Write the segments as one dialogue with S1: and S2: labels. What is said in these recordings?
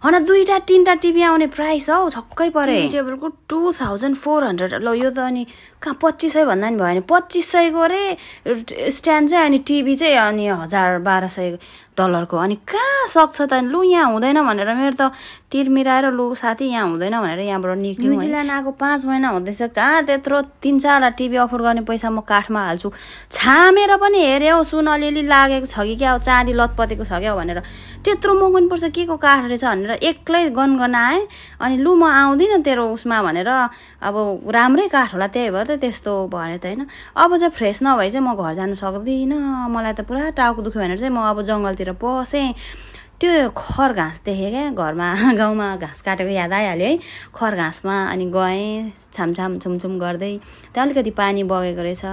S1: हन 2टा 3टा टिभी आउने प्राइस हौ छक्कै परे टेबलको 2400 ल यो त अनि कहाँ 2500 भन्दा नि भयो नि 2500 को रे स्ट्यान्ड चाहिँ अनि टिभी चाहिँ अनि 1200 डलरको अनि कहाँ सक्छ त लु यहाँ हुँदैन भनेर मेरो त तिर मिराएर लु साथी यहाँ हुँदैन भनेर यहाँबाट निक्ल्यौँ न्युजिल्यान्ड आएको 5 महिना हुँदैछ कहाँ त्यत्रो 3-4 टिभी अफर गर्ने पैसा म काठमा हाल्छु छामेर पनि हेरे हौ सुन अलिअलि लागेको छ कि क्या चाँदी लतपतेको छ क्या भनेर त्यत्रो महँगो पर्छ के को काठ रहेछ भनेर एक्लै गनगनाएँ अनि लु म आउँदिनँ तेरो उसमा भनेर अब राम्रै काठ होला त्यही भएर त त्यस्तो भयो त होइन अब चाहिँ फ्रेस नभए चाहिँ म घर जानु सक्दिनँ मलाई त पुरा टाउको दुख्यो भनेर चाहिँ म अब जङ्गलतिर पसेँ त्यो खर घाँस देखेँ क्या घरमा गाउँमा घाँस काटेको याद आइहाल्यो है खर घाँसमा अनि गएँ छामछाम छुमछुम गर्दै त्यहाँ अलिकति पानी बगेको रहेछ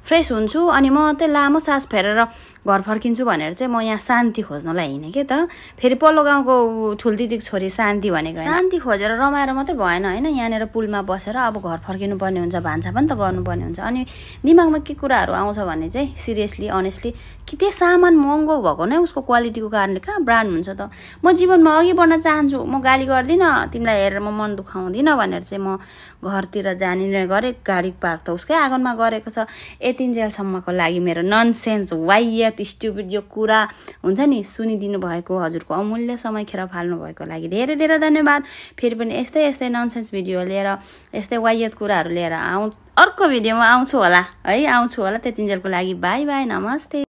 S1: फ्रेस हुन्छु अनि म चाहिँ लामो सास फेरेर घर फर्किन्छु भनेर चाहिँ म यहाँ शान्ति खोज्नलाई हिँडेँ के त फेरि पल्लो गाउँको ठुल्दिदीको छोरी शान्ति भनेको शान्ति खोजेर रमाएर मात्रै भएन होइन यहाँनिर पुलमा बसेर अब घर फर्किनु पर्ने हुन्छ भान्सा पनि त गर्नुपर्ने हुन्छ अनि दिमागमा के कुराहरू आउँछ भने चाहिँ सिरियसली अनेस्टली कि त्यो सामान महँगो भएको नै उसको क्वालिटीको कारणले कहाँ ब्रान्ड हुन्छ त म जीवनमा अघि बढ्न चाहन्छु म गाली गर्दिनँ तिमीलाई हेरेर म मन दुखाउँदिनँ भनेर चाहिँ म घरतिर जाने गरेँ गाडी पार्क त उसकै आँगनमा गरेको छ यतिन्जेलसम्मको लागि मेरो ननसेन्स वाइयत स्टुपिड यो कुरा हुन्छ नि सुनिदिनु भएको हजुरको अमूल्य समय खेर फाल्नु भएको लागि धेरै धेरै धन्यवाद फेरि पनि यस्तै यस्तै ननसेन्स भिडियो लिएर यस्तै वाइयत कुराहरू लिएर अर्को भिडियोमा आउँछु होला है त्यतिन्जेलको लागि बाई बाई नमस्ते।